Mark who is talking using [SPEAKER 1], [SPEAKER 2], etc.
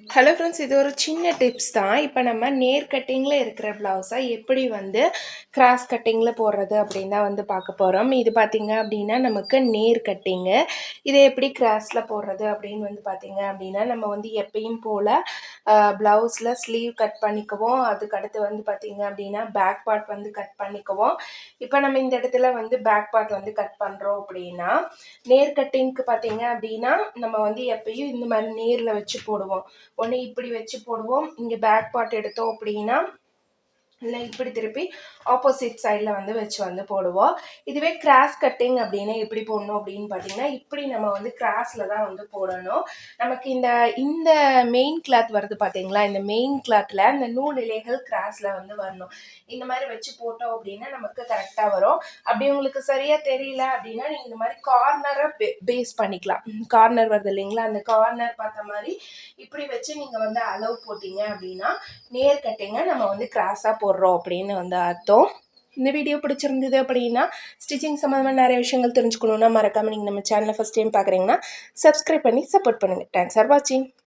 [SPEAKER 1] Hello friends, இது ஒரு சின்ன டிப்ஸ் தான். இப்போ நம்ம நேர் கட்டிங்கில் இருக்கிற ப்ளவுஸை எப்படி வந்து கிராஸ் கட்டிங்கில் போடுறது அப்படின்னு தான் வந்து பார்க்க போகிறோம். இது பார்த்திங்க அப்படின்னா நமக்கு நேர் கட்டிங்கு. இதை எப்படி கிராஸில் போடுறது அப்படின்னு வந்து பார்த்திங்க அப்படின்னா, நம்ம வந்து எப்பயும் போல் ப்ளவுஸில் ஸ்லீவ் கட் பண்ணிக்குவோம். அதுக்கடுத்து வந்து பார்த்திங்க அப்படின்னா பேக் பார்ட் வந்து கட் பண்ணிக்குவோம். இப்போ நம்ம இந்த இடத்துல வந்து பேக் பார்ட் வந்து கட் பண்ணுறோம் அப்படின்னா, நேர் கட்டிங்க்கு பார்த்திங்க அப்படின்னா நம்ம வந்து எப்பயும் இந்த மாதிரி நேரில் வச்சு போடுவோம். ஒன்று இப்படி வச்சு போடுவோம். இங்கே பேக் பார்ட் எடுத்தோம் அப்படின்னா இல்லை இப்படி திருப்பி ஆப்போசிட் சைடில் வந்து வச்சு வந்து போடுவோம். இதுவே கிராஸ் கட்டிங் அப்படின்னா எப்படி போடணும் அப்படின்னு பார்த்தீங்கன்னா, இப்படி நம்ம வந்து கிராஸில் தான் வந்து போடணும். நமக்கு இந்த இந்த மெயின் கிளாத் வருது பார்த்தீங்களா, இந்த மெயின் கிளாத்தில் இந்த நூல் இலைகள் கிராஸில் வந்து வரணும். இந்த மாதிரி வச்சு போட்டோம் அப்படின்னா நமக்கு கரெக்டாக வரும். அப்படி உங்களுக்கு சரியாக தெரியல அப்படின்னா நீங்கள் இந்த மாதிரி கார்னரை பேஸ் பண்ணிக்கலாம். கார்னர் வருது இல்லைங்களா, அந்த கார்னர் பார்த்த மாதிரி இப்படி வச்சு நீங்கள் வந்து அளவு போட்டிங்க அப்படின்னா நேர் கட்டிங்க நம்ம வந்து கிராஸாக போடுறோம் அப்படின்னு வந்து அர்த்தம். இந்த வீடியோ பிடிச்சிருந்தது அப்படின்னா, ஸ்டிச்சிங் சம்மந்தமாக நிறைய விஷயங்கள் தெரிஞ்சுக்கணுன்னா மறக்காமல் நீங்கள் நம்ம சேனலை ஃபஸ்ட் டைம் பார்க்குறீங்கன்னா சப்ஸ்கிரைப் பண்ணி சப்போர்ட் பண்ணுங்கள். தேங்க்ஸ் ஃபார் வாட்சிங்.